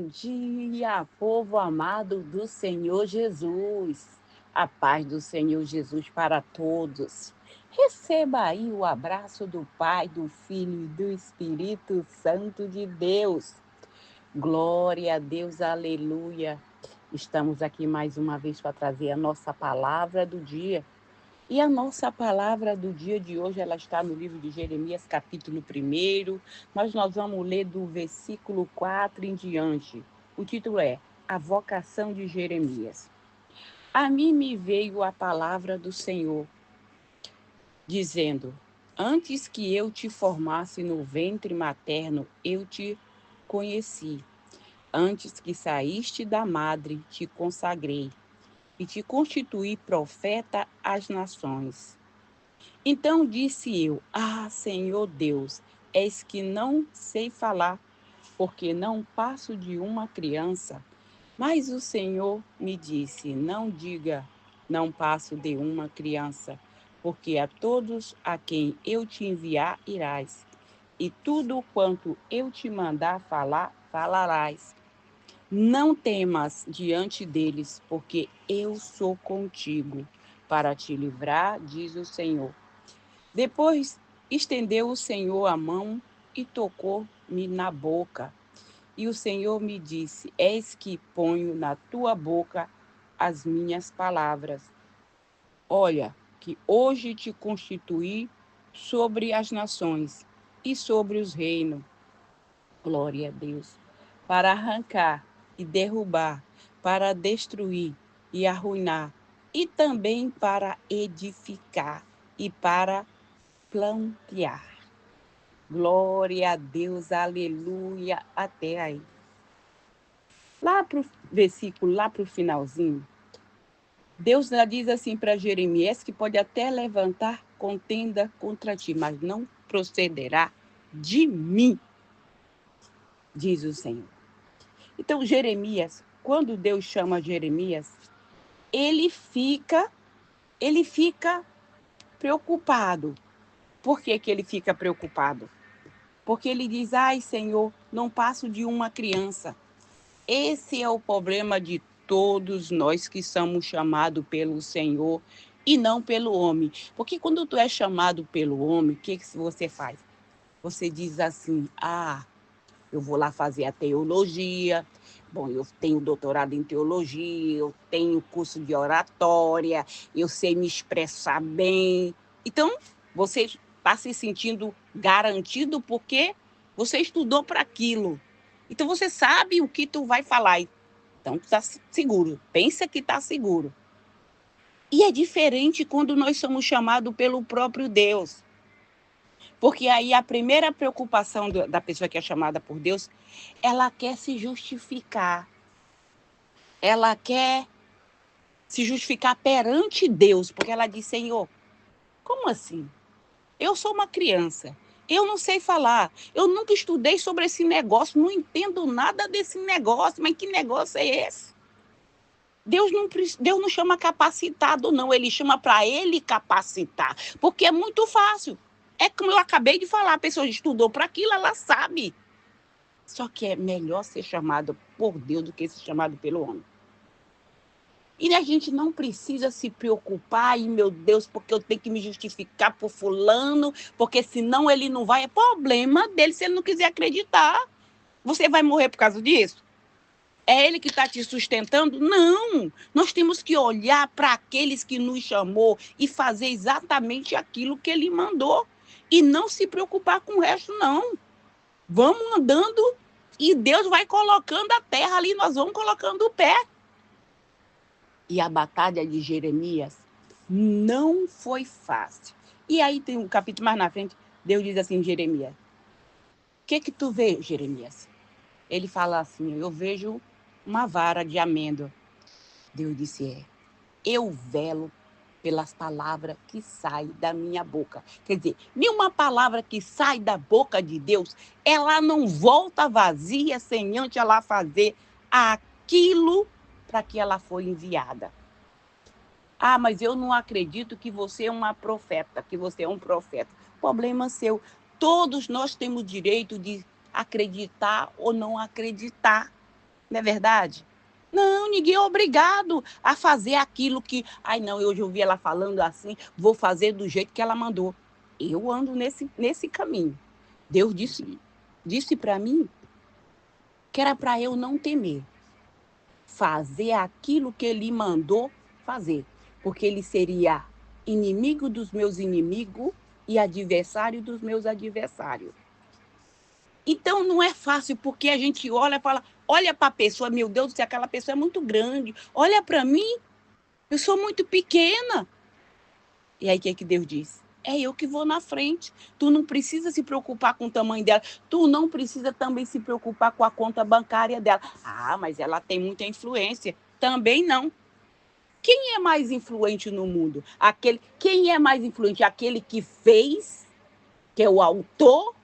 dia, povo amado do Senhor Jesus. A paz do Senhor Jesus para todos. Receba aí o abraço do Pai, do Filho e do Espírito Santo de Deus. Glória a Deus, aleluia. Estamos aqui mais uma vez para trazer a nossa palavra do dia. E a nossa palavra do dia de hoje, ela está no livro de Jeremias, capítulo 1, mas nós vamos ler do versículo 4 em diante. O título é A Vocação de Jeremias. A mim me veio a palavra do Senhor, dizendo: Antes que eu te formasse no ventre materno, eu te conheci. Antes que saíste da madre, te consagrei e te constituí profeta às nações. Então disse eu: Senhor Deus, eis que não sei falar, porque não passo de uma criança. Mas o Senhor me disse: Não diga, não passo de uma criança, porque a todos a quem eu te enviar irás, e tudo quanto eu te mandar falar, falarás. Não temas diante deles, porque eu sou contigo, para te livrar, diz o Senhor. Depois estendeu o Senhor a mão e tocou-me na boca. E o Senhor me disse: Eis que ponho na tua boca as minhas palavras. Olha, que hoje te constituí sobre as nações e sobre os reinos. Glória a Deus. Para arrancar e derrubar, para destruir e arruinar, e também para edificar e para plantear. Glória a Deus, aleluia, até aí. Lá para o versículo, lá para o finalzinho, Deus já diz assim para Jeremias que pode até levantar contenda contra ti, mas não procederá de mim, diz o Senhor. Então, Jeremias, quando Deus chama Jeremias, ele fica preocupado. Por que que ele fica preocupado? Porque ele diz: Ai, Senhor, não passo de uma criança. Esse é o problema de todos nós que somos chamados pelo Senhor e não pelo homem. Porque quando tu é chamado pelo homem, o que você faz? Você diz assim: eu vou lá fazer a teologia. Bom, eu tenho doutorado em teologia, eu tenho curso de oratória, eu sei me expressar bem. Então, você está se sentindo garantido porque você estudou para aquilo. Então, você sabe o que tu vai falar. Então, tu está seguro. Pensa que está seguro. E é diferente quando nós somos chamados pelo próprio Deus. Porque aí a primeira preocupação da pessoa que é chamada por Deus, ela quer se justificar. Ela quer se justificar perante Deus, porque ela diz: Senhor, como assim? Eu sou uma criança, eu não sei falar, eu nunca estudei sobre esse negócio, não entendo nada desse negócio, mas que negócio é esse? Deus não chama capacitado, não, ele chama para ele capacitar, porque é muito fácil. É como eu acabei de falar, a pessoa estudou para aquilo, ela sabe. Só que é melhor ser chamado por Deus do que ser chamado pelo homem. E a gente não precisa se preocupar, ai meu Deus, porque eu tenho que me justificar por fulano, porque senão ele não vai. É problema dele se ele não quiser acreditar. Você vai morrer por causa disso? É ele que está te sustentando? Não! Nós temos que olhar para aqueles que nos chamou e fazer exatamente aquilo que ele mandou. E não se preocupar com o resto, não. Vamos andando e Deus vai colocando a terra ali, nós vamos colocando o pé. E a batalha de Jeremias não foi fácil. E aí tem um capítulo mais na frente, Deus diz assim: Jeremias, o que tu vê, Jeremias? Ele fala assim: eu vejo uma vara de amêndoa. Deus disse: eu velo pelas palavras que saem da minha boca. Quer dizer, nenhuma palavra que sai da boca de Deus, ela não volta vazia sem antes ela fazer aquilo para que ela foi enviada. Mas eu não acredito que você é uma profeta, que você é um profeta. Problema seu. Todos nós temos direito de acreditar ou não acreditar. Não é verdade? Não, ninguém é obrigado a fazer aquilo que... Ai, não, hoje eu ouvi ela falando assim, vou fazer do jeito que ela mandou. Eu ando nesse caminho. Deus disse para mim que era para eu não temer. Fazer aquilo que ele mandou fazer. Porque ele seria inimigo dos meus inimigos e adversário dos meus adversários. Então, não é fácil, porque a gente olha e fala, olha para a pessoa, meu Deus, se aquela pessoa é muito grande, olha para mim, eu sou muito pequena. E aí, o que Deus diz? É eu que vou na frente. Tu não precisa se preocupar com o tamanho dela. Tu não precisa também se preocupar com a conta bancária dela. Ah, mas ela tem muita influência. Também não. Quem é mais influente no mundo? Quem é mais influente? Aquele que fez, que é o autor,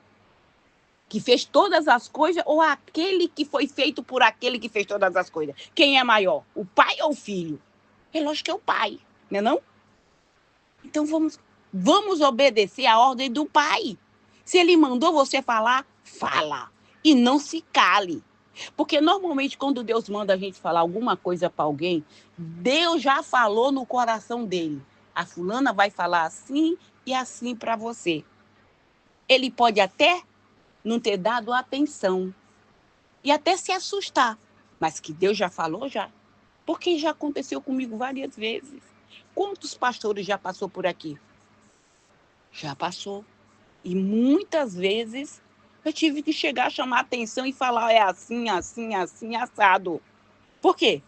que fez todas as coisas, ou aquele que foi feito por aquele que fez todas as coisas? Quem é maior? O pai ou o filho? É lógico que é o pai, não é não? Então vamos obedecer a ordem do pai. Se ele mandou você falar, fala. E não se cale. Porque normalmente quando Deus manda a gente falar alguma coisa para alguém, Deus já falou no coração dele. A fulana vai falar assim e assim para você. Ele pode até não ter dado atenção e até se assustar, mas que Deus já falou, já. Porque já aconteceu comigo várias vezes. Quantos pastores já passou por aqui? Já passou. E muitas vezes eu tive que chegar, chamar atenção e falar, é assim, assim, assim, assado. Por quê?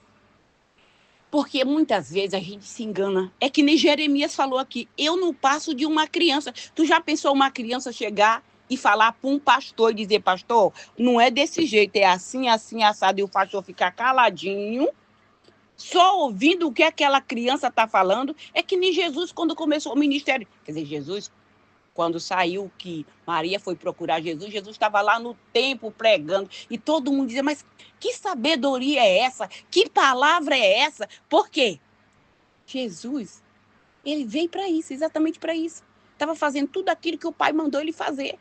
Porque muitas vezes a gente se engana. É que nem Jeremias falou aqui, eu não passo de uma criança. Tu já pensou uma criança chegar e falar para um pastor e dizer, pastor, não é desse jeito, é assim, assim, assado, e o pastor ficar caladinho, só ouvindo o que aquela criança está falando? É que nem Jesus quando começou o ministério. Quer dizer, Jesus, quando saiu que Maria foi procurar Jesus, Jesus estava lá no templo pregando, e todo mundo dizia, mas que sabedoria é essa? Que palavra é essa? Por quê? Jesus, ele veio para isso, exatamente para isso. Estava fazendo tudo aquilo que o pai mandou ele fazer.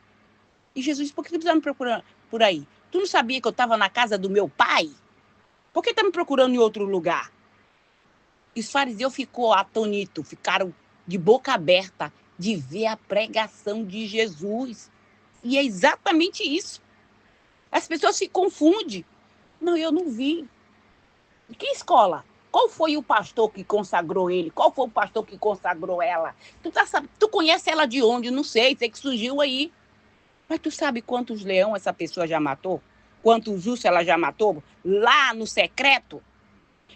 E Jesus disse, por que tu precisa me procurar por aí? Tu não sabia que eu estava na casa do meu pai? Por que está me procurando em outro lugar? E os fariseus ficou atônitos, ficaram de boca aberta de ver a pregação de Jesus. E é exatamente isso. As pessoas se confundem. Não, eu não vi. Que escola? Qual foi o pastor que consagrou ele? Qual foi o pastor que consagrou ela? Tu conhece ela de onde? Não sei que surgiu aí. Mas tu sabe quantos leões essa pessoa já matou? Quantos ursos ela já matou? Lá no secreto?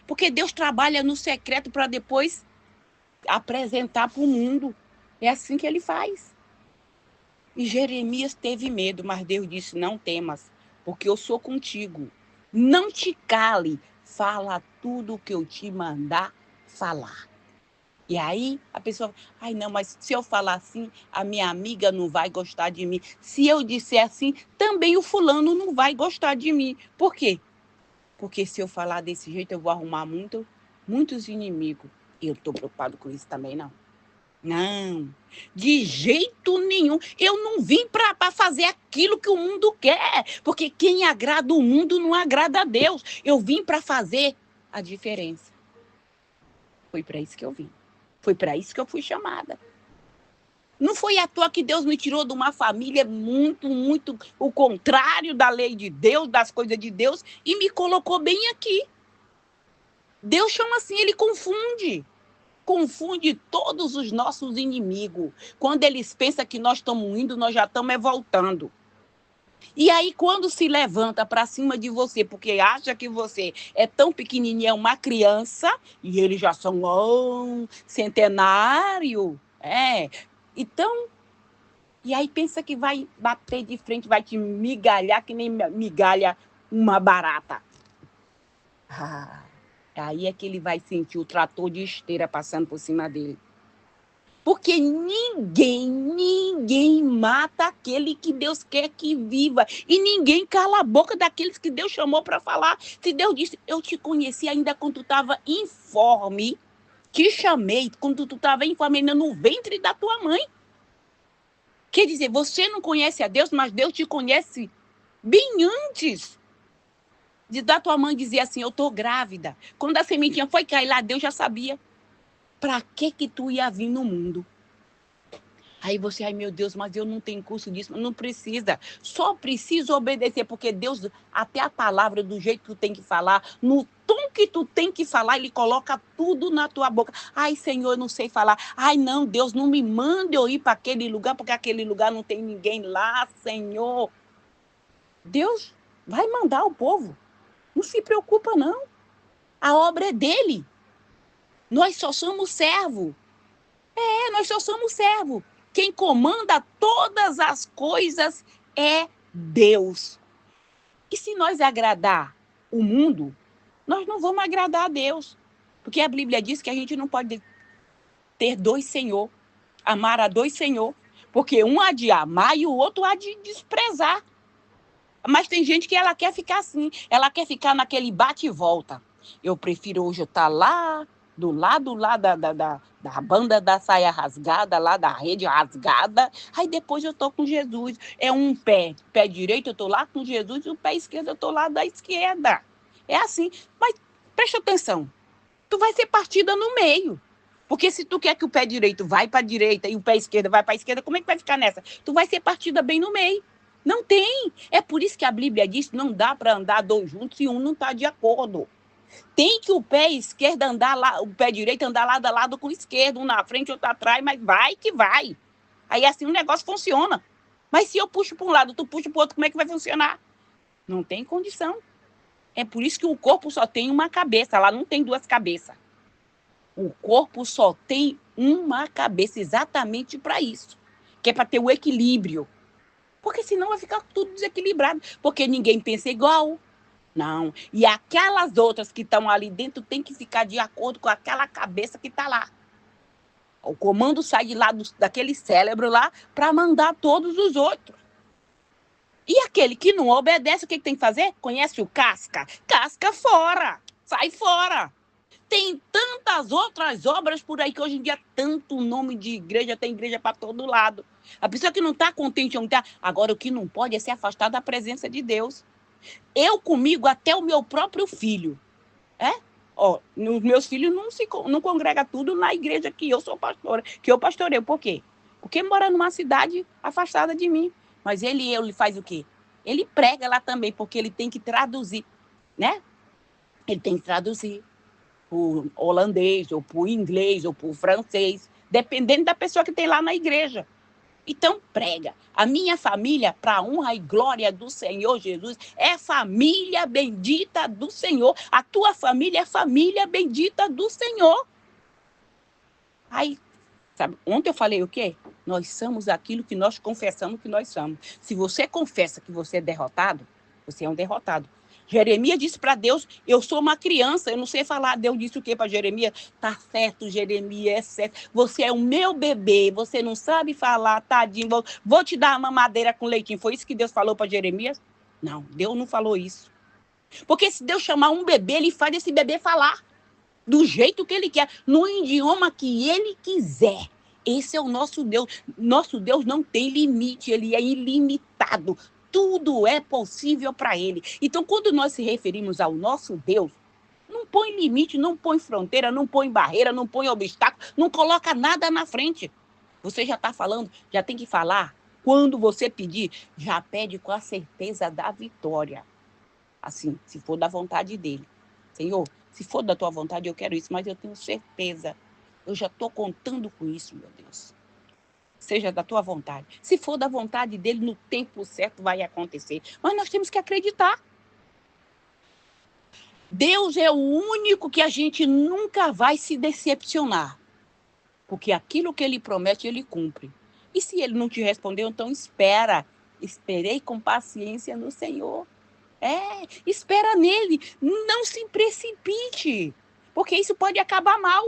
Porque Deus trabalha no secreto para depois apresentar para o mundo. É assim que ele faz. E Jeremias teve medo, mas Deus disse, não temas, porque eu sou contigo. Não te cale, fala tudo o que eu te mandar falar. E aí a pessoa, ai não, mas se eu falar assim, a minha amiga não vai gostar de mim. Se eu disser assim, também o fulano não vai gostar de mim. Por quê? Porque se eu falar desse jeito, eu vou arrumar muitos inimigos. E eu estou preocupado com isso também, não. Não, de jeito nenhum. Eu não vim para fazer aquilo que o mundo quer, porque quem agrada o mundo não agrada a Deus. Eu vim para fazer a diferença. Foi para isso que eu vim. Foi para isso que eu fui chamada. Não foi à toa que Deus me tirou de uma família muito o contrário da lei de Deus, das coisas de Deus, e me colocou bem aqui. Deus chama assim, ele confunde todos os nossos inimigos. Quando eles pensam que nós estamos indo, nós já estamos voltando. E aí, quando se levanta para cima de você, porque acha que você é tão pequenininha, é uma criança, e eles já são centenário, então, e aí pensa que vai bater de frente, vai te migalhar que nem migalha uma barata. Aí é que ele vai sentir o trator de esteira passando por cima dele. Porque ninguém mata aquele que Deus quer que viva. E ninguém cala a boca daqueles que Deus chamou para falar. Se Deus disse, eu te conheci ainda quando tu estava informe, te chamei quando tu estava informe ainda no ventre da tua mãe. Quer dizer, você não conhece a Deus, mas Deus te conhece bem antes. Da tua mãe dizer assim, eu tô grávida. Quando a sementinha foi cair lá, Deus já sabia. Para que tu ia vir no mundo? Aí você, ai meu Deus, mas eu não tenho curso disso. Não precisa. Só precisa obedecer, porque Deus, até a palavra, do jeito que tu tem que falar, no tom que tu tem que falar, Ele coloca tudo na tua boca. Ai, Senhor, eu não sei falar. Ai, não, Deus, não me mande eu ir para aquele lugar, porque aquele lugar não tem ninguém lá, Senhor. Deus vai mandar o povo. Não se preocupa, não. A obra é dele. Nós só somos servo. Nós só somos servo. Quem comanda todas as coisas é Deus. E se nós agradar o mundo, nós não vamos agradar a Deus. Porque a Bíblia diz que a gente não pode ter dois senhor, amar a dois senhor, porque um há de amar e o outro há de desprezar. Mas tem gente que ela quer ficar assim, ela quer ficar naquele bate e volta. Eu prefiro hoje eu estar lá, do lado lá da banda da saia rasgada, lá da rede rasgada, aí depois eu estou com Jesus. É um pé direito eu estou lá com Jesus e o pé esquerdo eu estou lá da esquerda. É assim, mas presta atenção, tu vai ser partida no meio. Porque se tu quer que o pé direito vai para a direita e o pé esquerdo vai para a esquerda, como é que vai ficar nessa? Tu vai ser partida bem no meio. Não tem. É por isso que a Bíblia diz que não dá para andar dois juntos se um não está de acordo. Tem que o pé esquerdo andar lá, o pé direito andar lado a lado com o esquerdo, um na frente, outro atrás, mas vai que vai. Aí assim o negócio funciona. Mas se eu puxo para um lado, tu puxa para o outro, como é que vai funcionar? Não tem condição. É por isso que o corpo só tem uma cabeça, lá não tem duas cabeças. O corpo só tem uma cabeça exatamente para isso, que é para ter o equilíbrio. Porque senão vai ficar tudo desequilibrado, porque ninguém pensa igual. Não. E aquelas outras que estão ali dentro tem que ficar de acordo com aquela cabeça que está lá. O comando sai de lá daquele cérebro lá para mandar todos os outros. E aquele que não obedece, o que tem que fazer? Conhece o casca? Casca fora. Sai fora. Tem tantas outras obras por aí que hoje em dia tanto nome de igreja, tem igreja para todo lado. A pessoa que não está contente não tá. Agora o que não pode é se afastar da presença de Deus. Eu comigo até o meu próprio filho, os meus filhos não congregam tudo na igreja que eu sou pastora, que eu pastoreio. Por quê? Porque mora numa cidade afastada de mim. Mas ele faz o quê? Ele prega lá também, porque ele tem que traduzir, né? Ele tem que traduzir por holandês, ou por inglês, ou por francês, dependendo da pessoa que tem lá na igreja. Então, prega. A minha família, para a honra e glória do Senhor Jesus, é família bendita do Senhor. A tua família é família bendita do Senhor. Aí, sabe, ontem eu falei o quê? Nós somos aquilo que nós confessamos que nós somos. Se você confessa que você é derrotado, você é um derrotado. Jeremias disse para Deus, eu sou uma criança, eu não sei falar. Deus disse o quê para Jeremias? Tá certo, Jeremias, é certo. Você é o meu bebê, você não sabe falar, tadinho. Vou te dar uma mamadeira com leitinho. Foi isso que Deus falou para Jeremias? Não, Deus não falou isso. Porque se Deus chamar um bebê, ele faz esse bebê falar do jeito que ele quer, no idioma que ele quiser. Esse é o nosso Deus. Nosso Deus não tem limite, ele é ilimitado. Tudo é possível para ele. Então, quando nós se referimos ao nosso Deus, não põe limite, não põe fronteira, não põe barreira, não põe obstáculo, não coloca nada na frente. Você já está falando, já tem que falar. Quando você pedir, já pede com a certeza da vitória. Assim, se for da vontade dele. Senhor, se for da tua vontade, eu quero isso, mas eu tenho certeza. Eu já estou contando com isso, meu Deus. Seja da tua vontade. Se for da vontade dele, no tempo certo vai acontecer. Mas nós temos que acreditar. Deus é o único que a gente nunca vai se decepcionar. Porque aquilo que ele promete, ele cumpre. E se ele não te respondeu, então espera. Esperei com paciência no Senhor. Espera nele. Não se precipite. Porque isso pode acabar mal.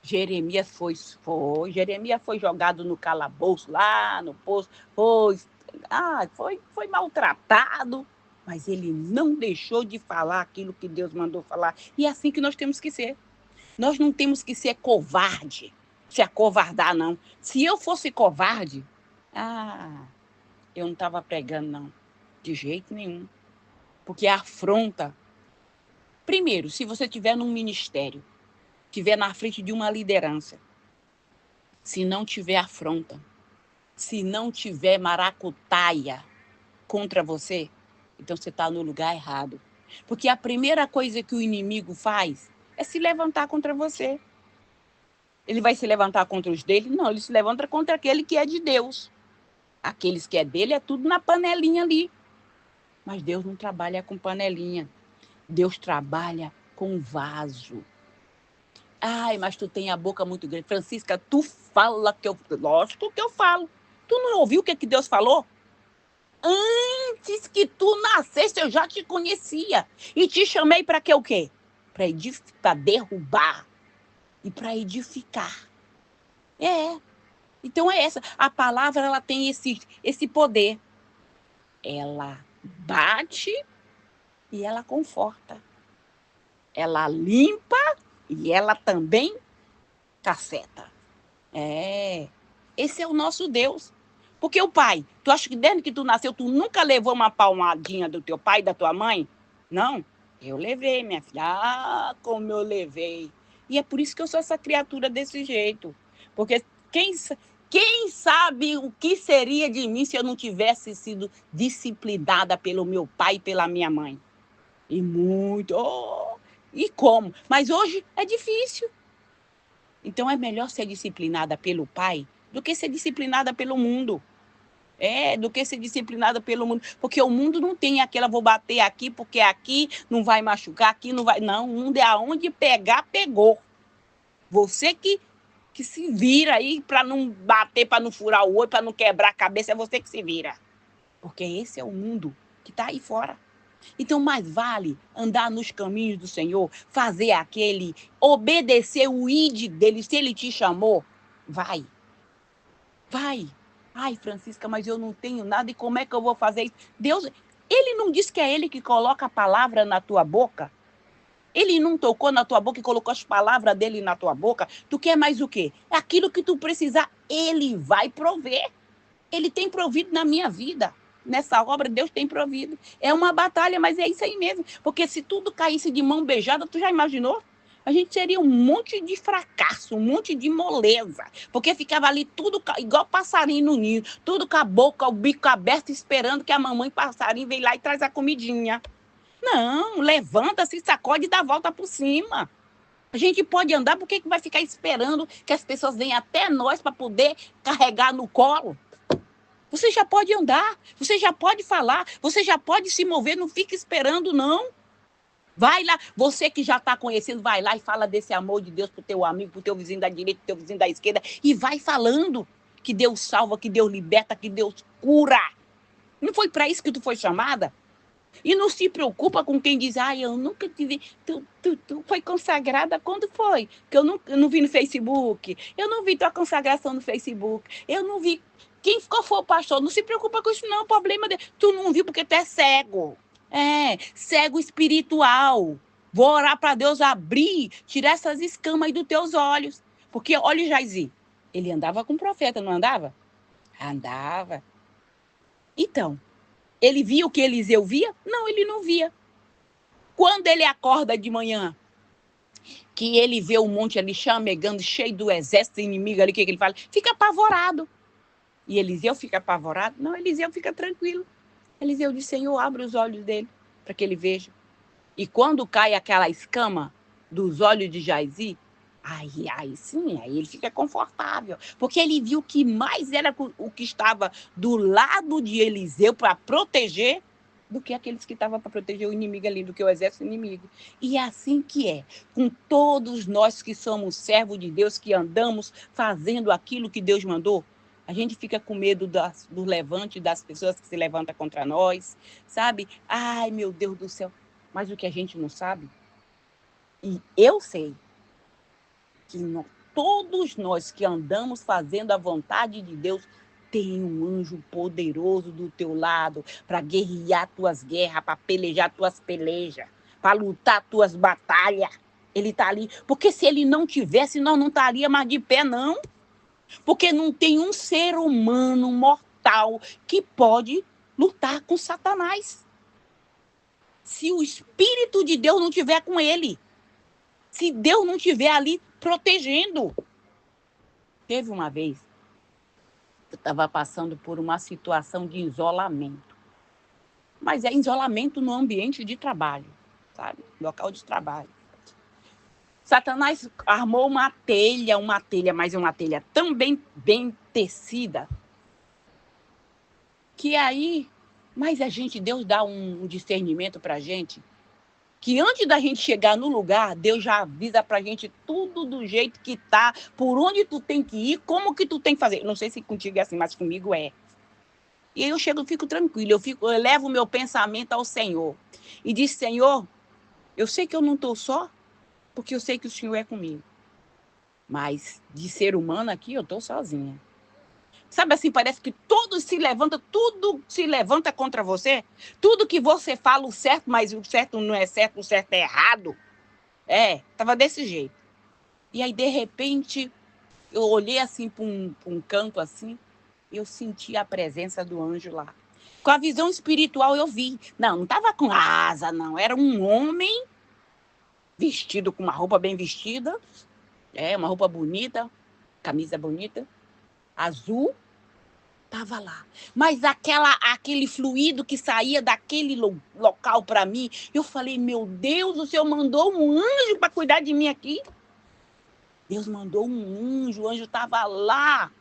Jeremias foi jogado no calabouço, lá no poço, foi maltratado, mas ele não deixou de falar aquilo que Deus mandou falar. E é assim que nós temos que ser. Nós não temos que ser covarde, se acovardar, não. Se eu fosse covarde, eu não estava pregando, não, de jeito nenhum. Porque a afronta, primeiro, se você estiver num ministério, estiver na frente de uma liderança, se não tiver afronta, se não tiver maracutaia contra você, então você está no lugar errado. Porque a primeira coisa que o inimigo faz é se levantar contra você. Ele vai se levantar contra os dele? Não, ele se levanta contra aquele que é de Deus. Aqueles que é dele é tudo na panelinha ali. Mas Deus não trabalha com panelinha. Deus trabalha com vaso. Ai, mas tu tem a boca muito grande. Francisca, tu fala que eu... Lógico que eu falo. Tu não ouviu o que Deus falou? Antes que tu nascesse, eu já te conhecia. E te chamei para que o quê? Para derrubar e para edificar. Então é essa. A palavra, ela tem esse poder. Ela bate e ela conforta. Ela limpa e ela também caceta. Esse é o nosso Deus. Porque o pai, tu acha que desde que tu nasceu, tu nunca levou uma palmadinha do teu pai, da tua mãe? Não. Eu levei, minha filha. Ah, como eu levei. E é por isso que eu sou essa criatura desse jeito. Porque quem sabe o que seria de mim se eu não tivesse sido disciplinada pelo meu pai e pela minha mãe? E muito. E como? Mas hoje é difícil. Então é melhor ser disciplinada pelo pai do que ser disciplinada pelo mundo. Do que ser disciplinada pelo mundo. Porque o mundo não tem aquela, vou bater aqui, porque aqui não vai machucar, aqui não vai... Não, o mundo é aonde pegar, pegou. Você que se vira aí para não bater, para não furar o olho, para não quebrar a cabeça, é você que se vira. Porque esse é o mundo que está aí fora. Então, mais vale andar nos caminhos do Senhor, fazer aquele, obedecer o id dele. Se ele te chamou, vai. Vai. Ai, Francisca, mas eu não tenho nada, e como é que eu vou fazer isso? Deus, ele não disse que é ele que coloca a palavra na tua boca? Ele não tocou na tua boca e colocou as palavras dele na tua boca? Tu quer mais o quê? Aquilo que tu precisar, ele vai prover. Ele tem provido na minha vida. Nessa obra, Deus tem provido. É uma batalha, mas é isso aí mesmo. Porque se tudo caísse de mão beijada, tu já imaginou? A gente seria um monte de fracasso, um monte de moleza. Porque ficava ali tudo igual passarinho no ninho. Tudo com a boca, o bico aberto, esperando que a mamãe passarinho venha lá e traz a comidinha. Não, levanta, se sacode e dá a volta por cima. A gente pode andar, por que vai ficar esperando que as pessoas venham até nós para poder carregar no colo? Você já pode andar, você já pode falar, você já pode se mover, não fica esperando, não. Vai lá, você que já está conhecendo, vai lá e fala desse amor de Deus pro teu amigo, pro teu vizinho da direita, pro teu vizinho da esquerda, e vai falando que Deus salva, que Deus liberta, que Deus cura. Não foi para isso que tu foi chamada? E não se preocupa com quem diz, eu nunca te vi. Tu foi consagrada quando foi? Que eu não vi no Facebook. Eu não vi tua consagração no Facebook. Eu não vi. Quem foi o pastor? Não se preocupa com isso, não. O problema dele. Tu não viu porque tu é cego. Cego espiritual. Vou orar para Deus abrir, tirar essas escamas aí dos teus olhos. Porque, olha o Jaizi. Ele andava com o profeta, não andava? Andava. Então, ele via o que Eliseu via? Não, ele não via. Quando ele acorda de manhã, que ele vê o monte ali chamegando, cheio do exército inimigo ali, o que ele fala? Fica apavorado. E Eliseu fica apavorado? Não, Eliseu fica tranquilo. Eliseu diz, Senhor, abre os olhos dele, para que ele veja. E quando cai aquela escama dos olhos de Jaizi, aí sim, aí ele fica confortável. Porque ele viu que mais era o que estava do lado de Eliseu para proteger do que aqueles que estavam para proteger o inimigo ali, do que o exército inimigo. E é assim que é, com todos nós que somos servos de Deus, que andamos fazendo aquilo que Deus mandou, a gente fica com medo do levante das pessoas que se levantam contra nós, sabe? Ai, meu Deus do céu. Mas o que a gente não sabe, e eu sei, que todos nós que andamos fazendo a vontade de Deus, tem um anjo poderoso do teu lado para guerrear tuas guerras, para pelejar tuas pelejas, para lutar tuas batalhas. Ele está ali. Porque se ele não tivesse, nós não estaríamos mais de pé, não. Porque não tem um ser humano mortal que pode lutar com Satanás. se o Espírito de Deus não estiver com ele. Se Deus não estiver ali protegendo. Teve uma vez, eu estava passando por uma situação de isolamento. Mas é isolamento no ambiente de trabalho, sabe? Local de trabalho. Satanás armou uma telha, mas uma telha tão bem tecida, que aí, mas Deus dá um discernimento pra gente, que antes da gente chegar no lugar, Deus já avisa pra gente tudo do jeito que tá, por onde tu tem que ir, como que tu tem que fazer. Não sei se contigo é assim, mas comigo é. E aí eu chego, fico tranquila, eu levo o meu pensamento ao Senhor. E diz, Senhor, eu sei que eu não estou só, porque eu sei que o Senhor é comigo. Mas de ser humano aqui, eu estou sozinha. Sabe assim, parece que tudo se levanta contra você. Tudo que você fala o certo, mas o certo não é certo, o certo é errado. Tava desse jeito. E aí, de repente, eu olhei assim para um canto assim, eu senti a presença do anjo lá. Com a visão espiritual eu vi. Não estava com asa, não. Era um homem vestido com uma roupa bem vestida, uma roupa bonita, camisa bonita, azul, estava lá. Mas aquele fluido que saía daquele local para mim, eu falei, meu Deus, o Senhor mandou um anjo para cuidar de mim aqui? Deus mandou um anjo, o anjo estava lá,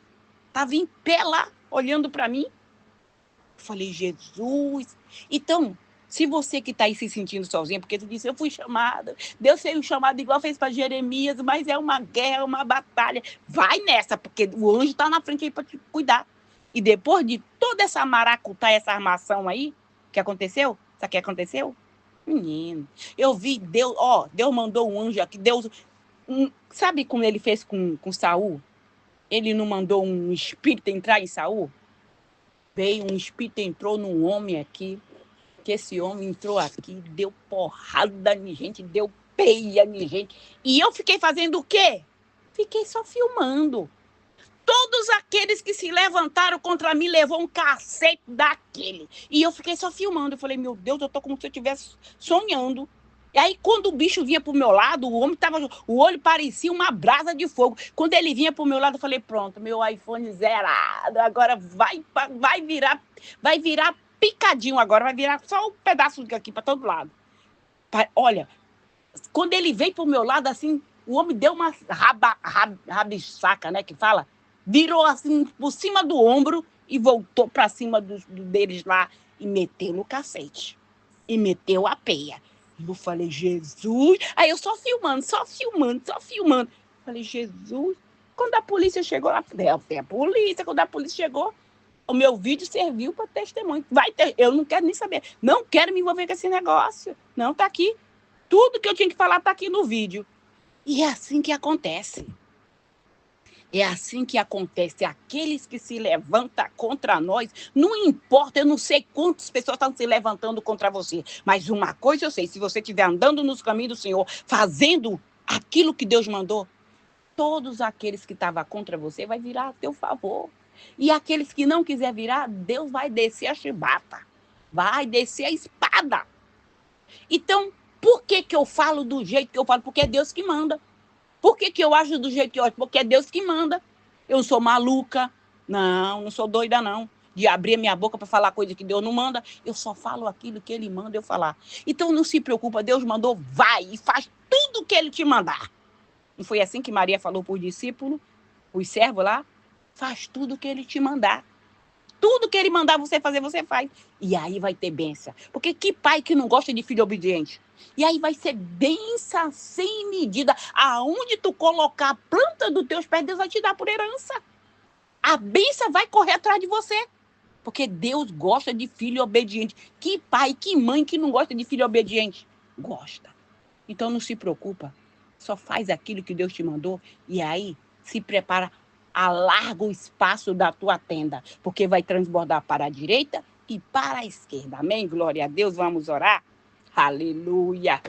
estava em pé lá, olhando para mim. Eu falei, Jesus. Então, se você que está aí se sentindo sozinha, porque tu disse, eu fui chamada, Deus fez um chamado igual fez para Jeremias, mas é uma guerra, uma batalha. Vai nessa, porque o anjo está na frente aí para te cuidar. E depois de toda essa maracutaia, essa armação aí, que aconteceu? Sabe o que aconteceu? Menino, eu vi Deus, Deus mandou um anjo aqui, sabe como ele fez com Saul? Ele não mandou um espírito entrar em Saul? Veio um espírito, entrou num homem aqui, que esse homem entrou aqui, deu porrada em gente, deu peia em gente. E eu fiquei fazendo o quê? Fiquei só filmando. Todos aqueles que se levantaram contra mim levou um cacete daquele. E eu fiquei só filmando. Eu falei, meu Deus, eu tô como se eu estivesse sonhando. E aí, quando o bicho vinha pro meu lado, o homem tava... O olho parecia uma brasa de fogo. Quando ele vinha pro meu lado, eu falei, pronto, meu iPhone zerado. Agora vai virar picadinho agora. Vai virar só um pedaço aqui para todo lado. Olha, quando ele veio pro meu lado, assim, o homem deu uma rabisaca, né, que fala... Virou assim por cima do ombro e voltou para cima deles lá e meteu no cacete. E meteu a peia. Eu falei, Jesus. Aí eu só filmando. Falei, Jesus. Quando a polícia chegou lá, tem a polícia. Quando a polícia chegou, o meu vídeo serviu para testemunho. Eu não quero nem saber. Não quero me envolver com esse negócio. Não, tá aqui. Tudo que eu tinha que falar tá aqui no vídeo. E é assim que acontece. É assim que acontece. Aqueles que se levantam contra nós, não importa, eu não sei quantas pessoas estão se levantando contra você, mas uma coisa eu sei, se você estiver andando nos caminhos do Senhor, fazendo aquilo que Deus mandou, todos aqueles que estavam contra você vai virar a teu favor. E aqueles que não quiser virar, Deus vai descer a chibata, vai descer a espada. Então, por que eu falo do jeito que eu falo? Porque é Deus que manda. Por que eu ajo do jeito que eu acho? Porque é Deus que manda. Eu não sou maluca. Não sou doida, não. De abrir a minha boca para falar coisa que Deus não manda. Eu só falo aquilo que Ele manda eu falar. Então não se preocupa, Deus mandou, vai e faz tudo que Ele te mandar. Não foi assim que Maria falou para os discípulos, os servos lá? Faz tudo que Ele te mandar. Tudo que Ele mandar você fazer, você faz. E aí vai ter bênção. Porque que pai que não gosta de filho obediente? E aí vai ser bênção sem medida. Aonde tu colocar a planta dos teus pés, Deus vai te dar por herança. A bênção vai correr atrás de você. Porque Deus gosta de filho obediente. Que pai, que mãe que não gosta de filho obediente? Gosta. Então não se preocupa. Só faz aquilo que Deus te mandou. E aí se prepara. Alarga o espaço da tua tenda. Porque vai transbordar para a direita e para a esquerda. Amém? Glória a Deus. Vamos orar? Aleluia.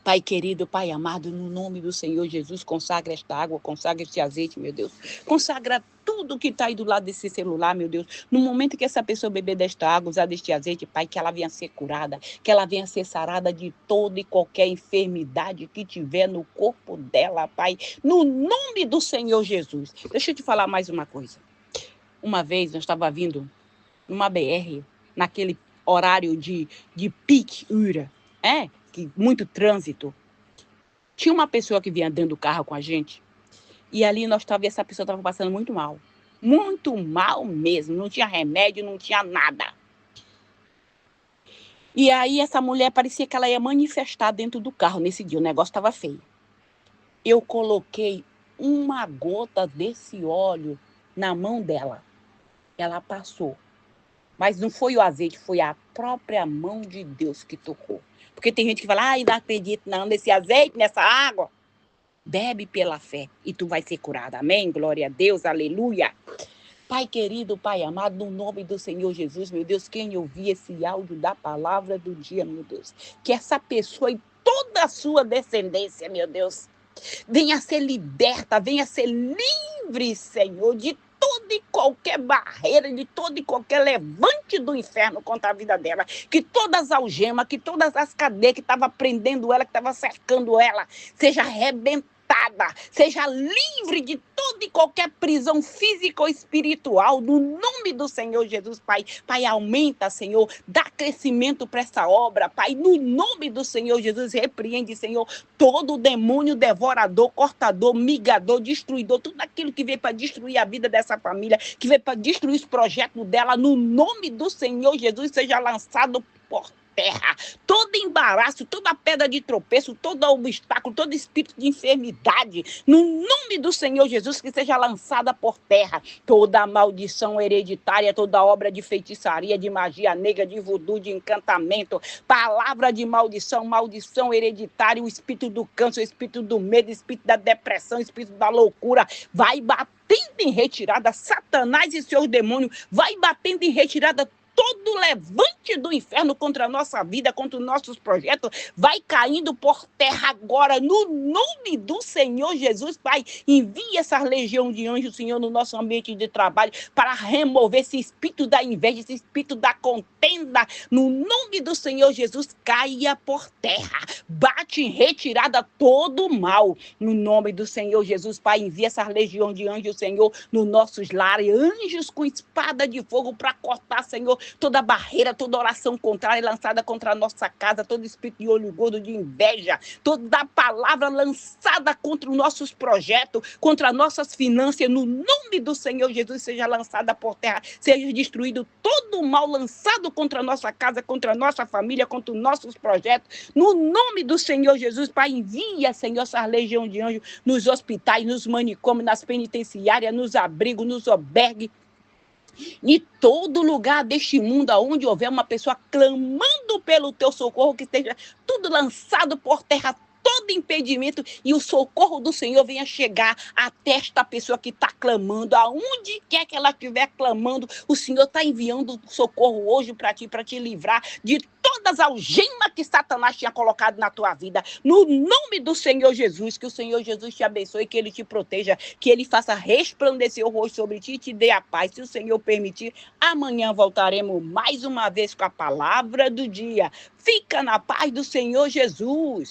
Pai querido, Pai amado, no nome do Senhor Jesus, consagra esta água, consagra este azeite, meu Deus. Consagra tudo que está aí do lado desse celular, meu Deus. No momento que essa pessoa beber desta água, usar deste azeite, Pai, que ela venha ser curada, que ela venha ser sarada de toda e qualquer enfermidade que tiver no corpo dela, Pai. No nome do Senhor Jesus. Deixa eu te falar mais uma coisa. Uma vez nós estava vindo numa BR, naquele horário de peak hora, que muito trânsito. Tinha uma pessoa que vinha dentro do carro com a gente, e ali essa pessoa estava passando muito mal mesmo, não tinha remédio, não tinha nada. E aí essa mulher parecia que ela ia manifestar dentro do carro nesse dia, o negócio estava feio. Eu coloquei uma gota desse óleo na mão dela, ela passou. Mas não foi o azeite, foi a própria mão de Deus que tocou. Porque tem gente que fala, não acredito não nesse azeite, nessa água. Bebe pela fé e tu vai ser curada. Amém? Glória a Deus, aleluia. Pai querido, Pai amado, no nome do Senhor Jesus, meu Deus, quem ouvir esse áudio da palavra do dia, meu Deus, que essa pessoa e toda a sua descendência, meu Deus, venha ser liberta, venha ser livre, Senhor, de toda e qualquer barreira, de todo e qualquer levante do inferno contra a vida dela. Que todas as algemas, que todas as cadeias que estavam prendendo ela, que estavam cercando ela, seja arrebentada, seja livre de toda e qualquer prisão física ou espiritual, no nome do Senhor Jesus, Pai. Pai, aumenta, Senhor, dá crescimento para essa obra, Pai, no nome do Senhor Jesus, repreende, Senhor, todo demônio devorador, cortador, migador, destruidor, tudo aquilo que veio para destruir a vida dessa família, que veio para destruir os projetos dela, no nome do Senhor Jesus, seja lançado por terra, todo embaraço, toda pedra de tropeço, todo obstáculo, todo espírito de enfermidade, no nome do Senhor Jesus, que seja lançada por terra, toda maldição hereditária, toda obra de feitiçaria, de magia negra, de voodoo, de encantamento, palavra de maldição, maldição hereditária, o espírito do câncer, o espírito do medo, o espírito da depressão, o espírito da loucura, vai batendo em retirada, Satanás e seus demônios, vai batendo em retirada. Todo levante do inferno contra a nossa vida, contra os nossos projetos, vai caindo por terra agora, no nome do Senhor Jesus, Pai. Envie essa legião de anjos, Senhor, no nosso ambiente de trabalho, para remover esse espírito da inveja, esse espírito da contenda, no nome do Senhor Jesus, caia por terra. Bate em retirada todo o mal, no nome do Senhor Jesus, Pai. Envie essa legião de anjos, Senhor, nos nossos lares, anjos com espada de fogo para cortar, Senhor, toda barreira, toda oração contrária lançada contra a nossa casa, todo espírito de olho gordo, de inveja, toda palavra lançada contra os nossos projetos, contra as nossas finanças, no nome do Senhor Jesus, seja lançada por terra, seja destruído todo o mal lançado contra a nossa casa, contra a nossa família, contra os nossos projetos, no nome do Senhor Jesus, Pai, envia, Senhor, essa legião de anjos nos hospitais, nos manicômios, nas penitenciárias, nos abrigos, nos albergues, em todo lugar deste mundo, aonde houver uma pessoa clamando pelo teu socorro, que esteja tudo lançado por terra, todo impedimento, e o socorro do Senhor venha chegar até esta pessoa que está clamando, aonde quer que ela estiver clamando, o Senhor está enviando socorro hoje para te livrar de todas as algemas que Satanás tinha colocado na tua vida, no nome do Senhor Jesus, que o Senhor Jesus te abençoe, que Ele te proteja, que Ele faça resplandecer o rosto sobre ti e te dê a paz. Se o Senhor permitir, amanhã voltaremos mais uma vez com a palavra do dia. Fica na paz do Senhor Jesus.